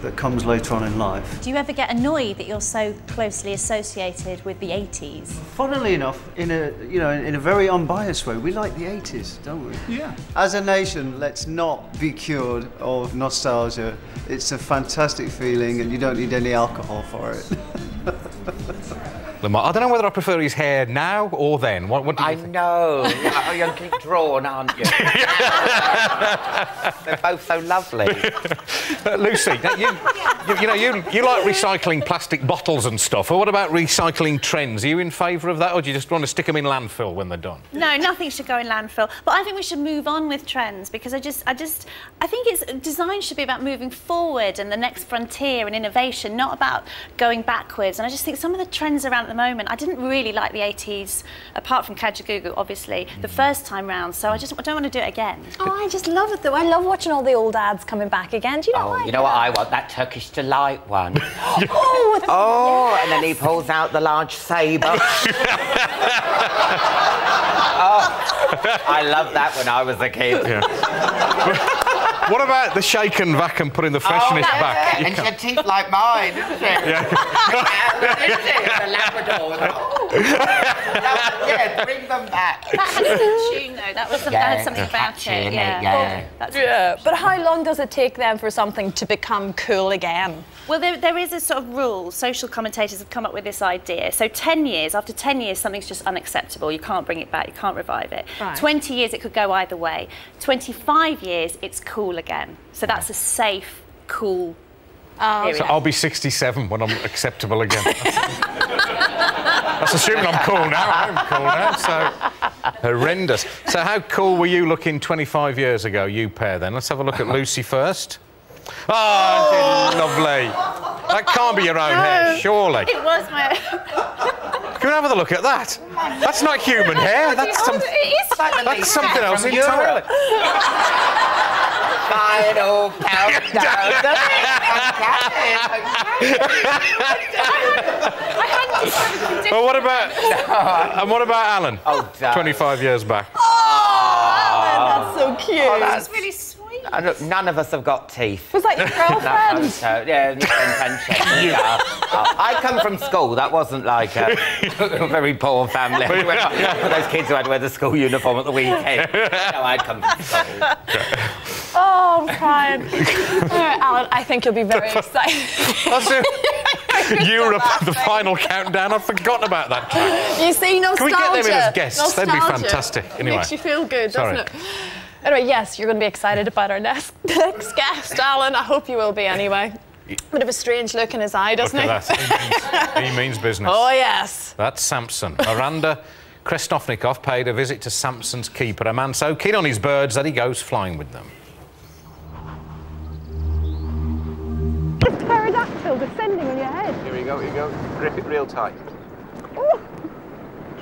that comes later on in life. Do you ever get annoyed that you're so closely associated with the 80s? Funnily enough, in a very unbiased way, we like the 80s, don't we? Yeah. As a nation, let's not be cured of nostalgia. It's a fantastic feeling, and you don't need any alcohol for it. Lamar, I don't know whether I prefer his hair now or then. What do you think? Know. You're drawn, aren't you? They're both so lovely. Lucy, you like recycling plastic bottles and stuff. Or what about recycling trends? Are you in favour of that, or do you just want to stick them in landfill when they're done? No, nothing should go in landfill. But I think we should move on with trends, because I think design should be about moving forward and the next frontier and innovation, not about going backwards. And I just think some of the trends around at the moment, I didn't really like the 80s, apart from Kajagoogoo, obviously, the first time round, so I don't want to do it again. Oh, I just love it though. I love watching all the old ads coming back again. Do you not like you know what I want? That Turkish Delight one. Oh, yes. And then he pulls out the large sabre. I loved that when I was a kid. Yeah. What about the shake and vac and putting the freshness back? And she had teeth like mine, didn't she? Yeah. Didn't she? The Labrador. Yeah, bring them back. That had a tune though. That had something about it. Yeah. But how long does it take then for something to become cool again? Well, there is a sort of rule. Social commentators have come up with this idea. So 10 years, after 10 years, something's just unacceptable. You can't bring it back, you can't revive it. Right. 20 years, it could go either way. 25 years, it's cool again. So that's a safe, cool period. So I'll be 67 when I'm acceptable again. That's assuming I'm cool now. I'm cool now, so... Horrendous. So how cool were you looking 25 years ago, you pair, then? Let's have a look at Lucy first. Oh, lovely. That can't be your own hair, surely. It was my... Can we have a look at that? That's not human hair. That's something else entirely. Final countdown. Well, what about... And what about Alan? Oh, damn. 25 years back. Oh, Alan, that's so cute. Oh, that's really sweet. Look, none of us have got teeth. Was that your girlfriend? Yeah, intention. I come from school. That wasn't like a very poor family. Those kids who had to wear the school uniform at the weekend. No, I'd come from school. Oh, I'm crying. Alan, I think you'll be very excited. Europe, the final countdown. I've forgotten about that track. You see, nostalgia. Can we get them in as guests? Nostalgia. They'd be fantastic. Anyway. Makes you feel good, doesn't it? Anyway, yes, you're going to be excited about our next guest, Alan. I hope you will be anyway. Bit of a strange look in his eye, doesn't he? He means business. Oh, yes. That's Samson. Miranda Krestovnikov paid a visit to Samson's keeper, a man so keen on his birds that he goes flying with them. A pterodactyl descending on your head. Here we go, here you go. Grip it real tight. Oh,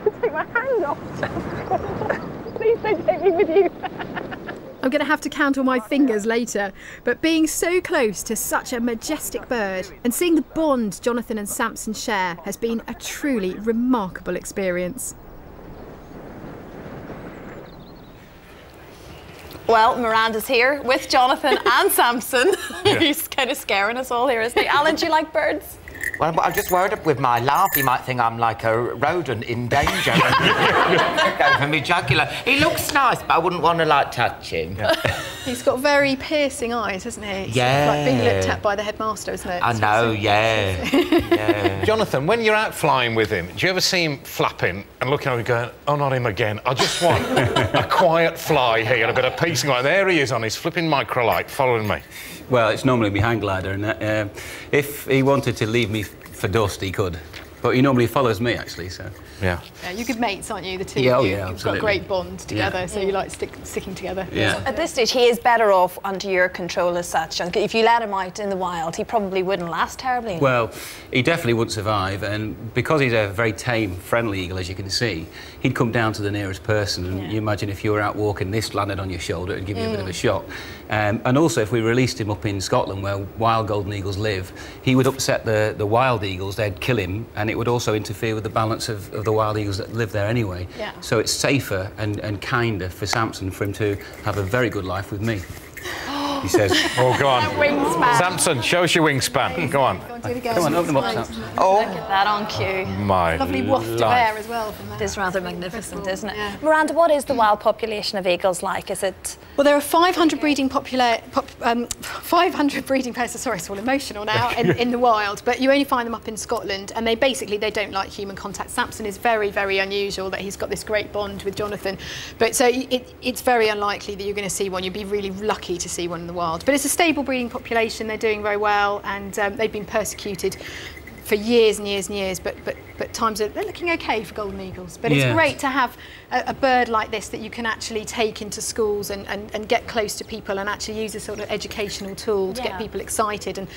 you take my hand off. Please don't take me with you. I'm going to have to count on my fingers later, but being so close to such a majestic bird and seeing the bond Jonathan and Samson share has been a truly remarkable experience. Well, Miranda's here with Jonathan and Samson. Yeah. He's kind of scaring us all here, isn't he? Alan, do you like birds? Well, I'm just worried with my laugh. He might think I'm like a rodent in danger. Go for me jugular. He looks nice, but I wouldn't want to, like, touch him. Yeah. He's got very piercing eyes, hasn't he? Yeah. It's like being looked at by the headmaster, isn't it? I know, yeah. Yeah. Jonathan, when you're out flying with him, do you ever see him flapping and looking over and going, oh, not him again. I just want a quiet fly here, a bit of peace. Like, there he is on his flipping microlight, following me. Well, it's normally my hang glider, and if he wanted to leave me for dust, he could. But he normally follows me, actually, so... Yeah. Yeah, you're good mates, aren't you, the two Yeah, of you? yeah, You've got a great bond together, so you like sticking together. Yeah. At this stage, he is better off under your control as such. If you let him out in the wild, he probably wouldn't last terribly. Well, he definitely wouldn't survive, and because he's a very tame, friendly eagle, as you can see, he'd come down to the nearest person, and you imagine if you were out walking, this landed on your shoulder, it'd give you a bit of a shock. And also, if we released him up in Scotland, where wild golden eagles live, he would upset the wild eagles, they'd kill him, and it would also interfere with the balance of the wild eagles that live there anyway. Yeah. So it's safer and kinder for Samson for him to have a very good life with me. he says. Oh, go on. Wingspan. Samson, show us your wingspan. Go on. Come on, open them up, Samson. Oh, Look at that on cue. My Lovely waft of life. air as well from It there. is rather magnificent, isn't it? Miranda, what is the wild population of eagles like? Is it... Well, there are 500 breeding 500 breeding pairs. Sorry, it's all emotional now in the wild. But you only find them up in Scotland, and they don't like human contact. Samson is very, very unusual that he's got this great bond with Jonathan. But so it's very unlikely that you're going to see one. You'd be really lucky to see one in the wild. But it's a stable breeding population. They're doing very well, and they've been persecuted for years and years and years, but they're looking okay for golden eagles. But it's great to have a bird like this that you can actually take into schools and get close to people and actually use a sort of educational tool to get people excited and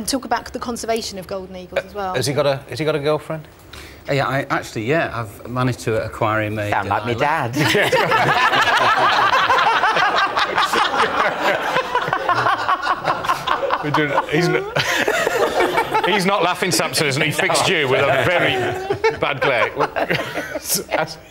talk about the conservation of golden eagles as well. Has he got a girlfriend? Yeah, I've managed to acquire him a sound like my dad. He's not laughing, Samson, isn't he? He fixed you with a very bad glare.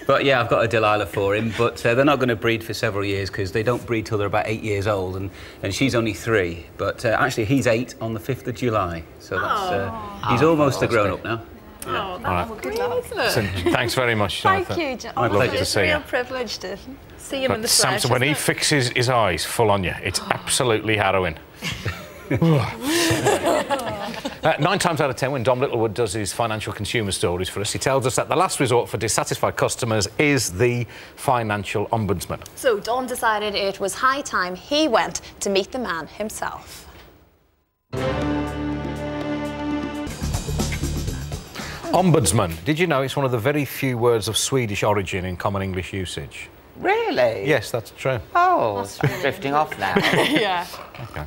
But yeah, I've got a Delilah for him, but they're not going to breed for several years because they don't breed till they're about 8 years old, and she's only 3. But actually, he's 8 on the 5th of July, so that's he's almost a grown-up now. Oh, that's good luck. Listen, thanks very much, Jonathan. Thank you, John. I'd love to It's see a real you. privilege to see him in the flesh. Samson, when he isn't it? fixes his eyes full on you, it's absolutely harrowing. 9 times out of 10, when Dom Littlewood does his financial consumer stories for us, he tells us that the last resort for dissatisfied customers is the financial ombudsman. So Don decided it was high time he went to meet the man himself. Ombudsman. Did you know it's one of the very few words of Swedish origin in common English usage? Really? Yes, that's true. Oh, it's drifting off now. Yeah. Okay.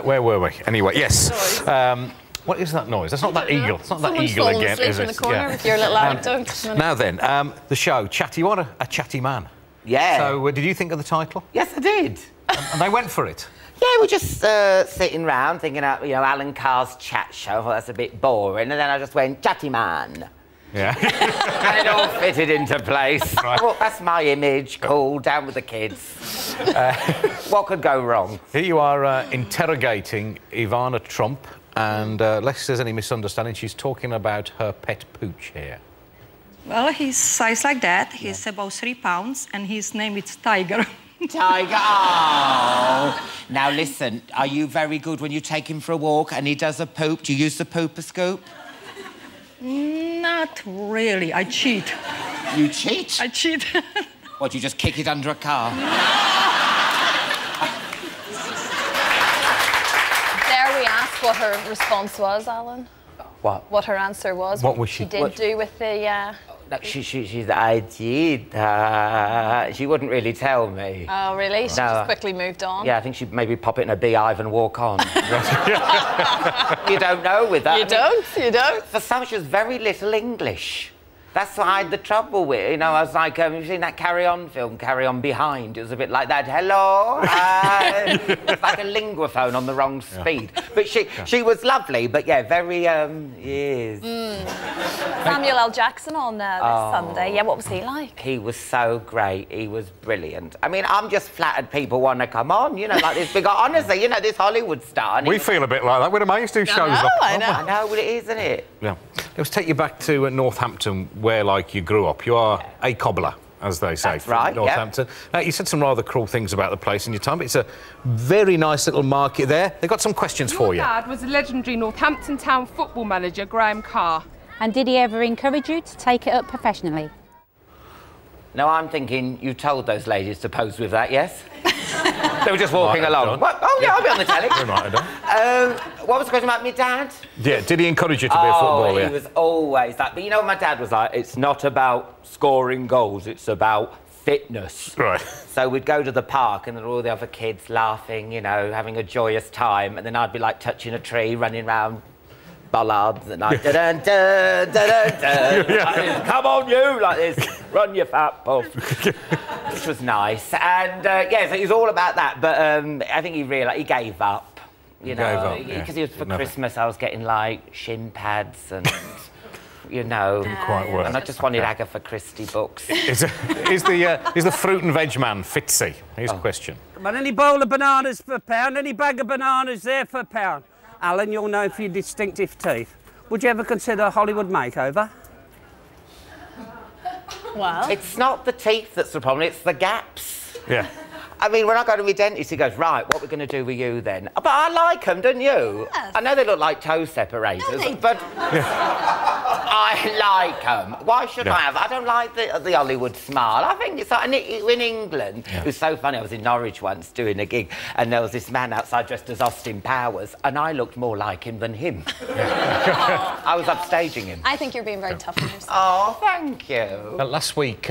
Where were we? Anyway, yes. What is that noise? That's not that eagle. It's not that eagle again, is in the it? corner with your little anecdote. Now then, the show, Chatty. You are a chatty man. Yeah. So, did you think of the title? Yes, I did. And they went for it. Yeah, we're just sitting round thinking out, Alan Carr's chat show. I thought that's a bit boring. And then I just went, Chatty Man. Yeah. And it all fitted into place. Right. Well, that's my image. Cool, down with the kids. What could go wrong? Here you are interrogating Ivana Trump, and lest there's any misunderstanding, she's talking about her pet pooch here. Well, he's size like that. He's about 3 pounds, and his name is Tiger. Tiger. Oh. Now listen, are you very good when you take him for a walk and he does a poop? Do you use the pooper scoop? Not really. I cheat. You cheat? I cheat. What, do you just kick it under a car? Dare we ask what her response was, Alan? What? What her answer was? What was she- did what- do with the... No, I did. She wouldn't really tell me. Oh, really? She No. just quickly moved on? Yeah, I think she'd maybe pop it in a beehive and walk on. You don't know with that. You don't? You don't? For some, she was very little English. That's what I had the trouble with. I was like, you've seen that Carry On film, Carry On Behind? It was a bit like that. Hello? It's like a linguaphone on the wrong speed. But she was lovely, but yeah, very, yes. Samuel L. Jackson on this Sunday. Yeah, what was he like? He was so great. He was brilliant. I mean, I'm just flattered people want to come on, like this big, honestly, this Hollywood star. We feel a bit like that. We're amazed who shows up. I know. I know what it is, isn't it? Yeah. Let's take you back to Northampton, where, you grew up. You are a cobbler, as they say, That's from right, Northampton. You said some rather cruel things about the place in your time, but it's a very nice little market there. They've got some questions for you. Your dad was the legendary Northampton Town football manager, Graham Carr. And did he ever encourage you to take it up professionally? No, I'm thinking you told those ladies to pose with that, yes? They were just walking along. What? Oh, yeah, I'll be on the telly. You might have done. What was the question about my dad? Yeah, did he encourage you to be a footballer? He was always that. But you know what my dad was like? It's not about scoring goals, it's about fitness. Right. So we'd go to the park and there were all the other kids laughing, having a joyous time. And then I'd be like touching a tree, running around bollards and like da-dun, da, da-dun, da, like this. Come on, you, like this. Run, you fat puff. Which was nice. And yeah, so he was all about that. But I think he realised he gave up. Because he was for Christmas. I was getting like shin pads and you know. Quite work. And I just wanted Agatha Christie books. Is the fruit and veg man Fitzy? Here's a question. But any bowl of bananas for a pound, any bag of bananas there for a pound. Alan, you're known for your distinctive teeth. Would you ever consider a Hollywood makeover? Well, it's not the teeth that's the problem, it's the gaps. Yeah. I mean, when I go to my dentist, he goes, right, what we're going to do with you then? But I like them, don't you? Yes. I know they look like toe separators, but I like them. Why should I have? I don't like the Hollywood smile. I think it's like, in England, it was so funny. I was in Norwich once doing a gig, and there was this man outside dressed as Austin Powers, and I looked more like him than him. I was upstaging him. I think you're being very tough on yourself. Oh, thank you. Last week,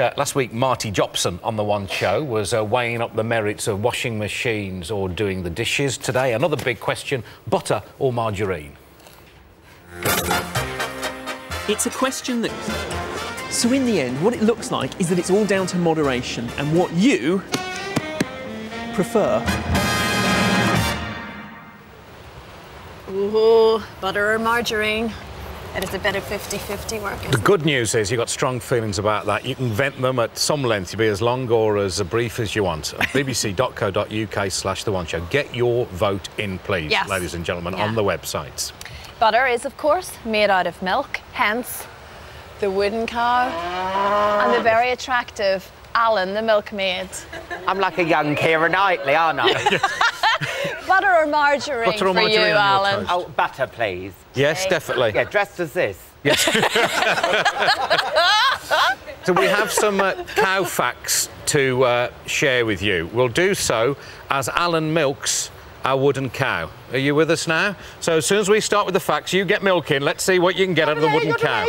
Marty Jobson on The One Show was weighing up the merits of washing machines or doing the dishes. Today, another big question, butter or margarine? It's a question that... So in the end, what it looks like is that it's all down to moderation and what you prefer. Ooh, butter or margarine. It is a bit of 50-50 work. The good news is you've got strong feelings about that. You can vent them at some length. You'll be as long or as brief as you want. bbc.co.uk/The One Show. Get your vote in, please, yes. ladies and gentlemen, on the websites. Butter is, of course, made out of milk, hence the wooden cow and the very attractive Alan, the milkmaid. I'm like a young Keira Knightley, aren't I? Butter or margarine butter or for margarine you, Alan? Oh, butter, please. Yes, definitely. Yeah, dressed as this. Yes. So we have some cow facts to share with you. We'll do so as Alan milks our wooden cow. Are you with us now? So as soon as we start with the facts, you get milk in. Let's see what you can get out of the wooden cow.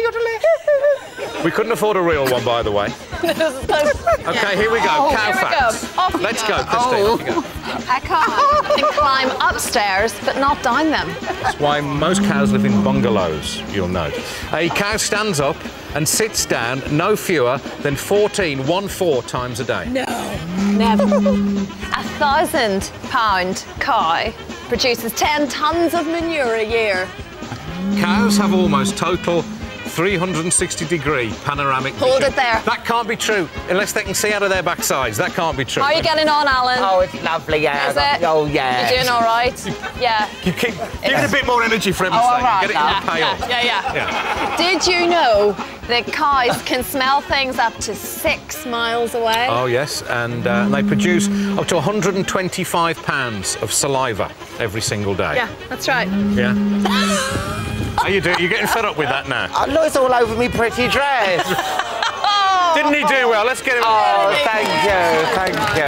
We couldn't afford a real one, by the way. Okay, here we go. Cow facts. Let's go, Christine. Off you go. A cow can climb upstairs, but not down them. That's why most cows live in bungalows, you'll note. A cow stands up and sits down no fewer than 14 times a day. No. Never. 1,000-pound cow produces 10 tons of manure a year. Cows have almost total 360-degree panoramic vision. Hold it there. That can't be true, unless they can see out of their backsides. That can't be true. How are you getting on, Alan? Oh, it's lovely, yeah. Is it? Oh, yeah. You're doing all right? Yeah. You keep, give it a bit more energy for him. all right, Get it in the pail. Yeah. Did you know that cows can smell things up to 6 miles away? Oh, yes, and they produce up to 125 pounds of saliva every single day. Yeah, that's right. Yeah. How you doing? You're getting fed up with that now? Oh, look, it's all over me pretty dress. Didn't he do well? Let's get him. Oh, thank you.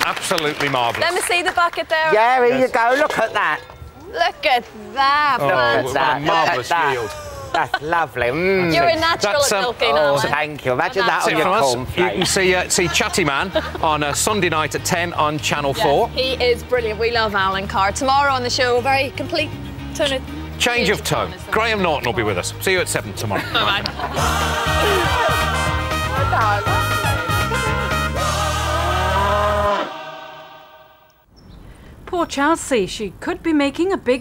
Absolutely marvellous. Let me see the bucket there. Yeah, here you go. Look at that. Look at that. Oh, what a marvellous yield. That's lovely. Mm. You're a natural at milking, Oh, Alan. thank you. Imagine that on your cornflakes. You can see Chatty Man on Sunday night at 10 on Channel 4. He is brilliant. We love Alan Carr. Tomorrow on the show, a very complete tone of... Change of tone. Graham Norton will be with us. See you at 7 tomorrow. Bye-bye. Poor Chelsea. She could be making a big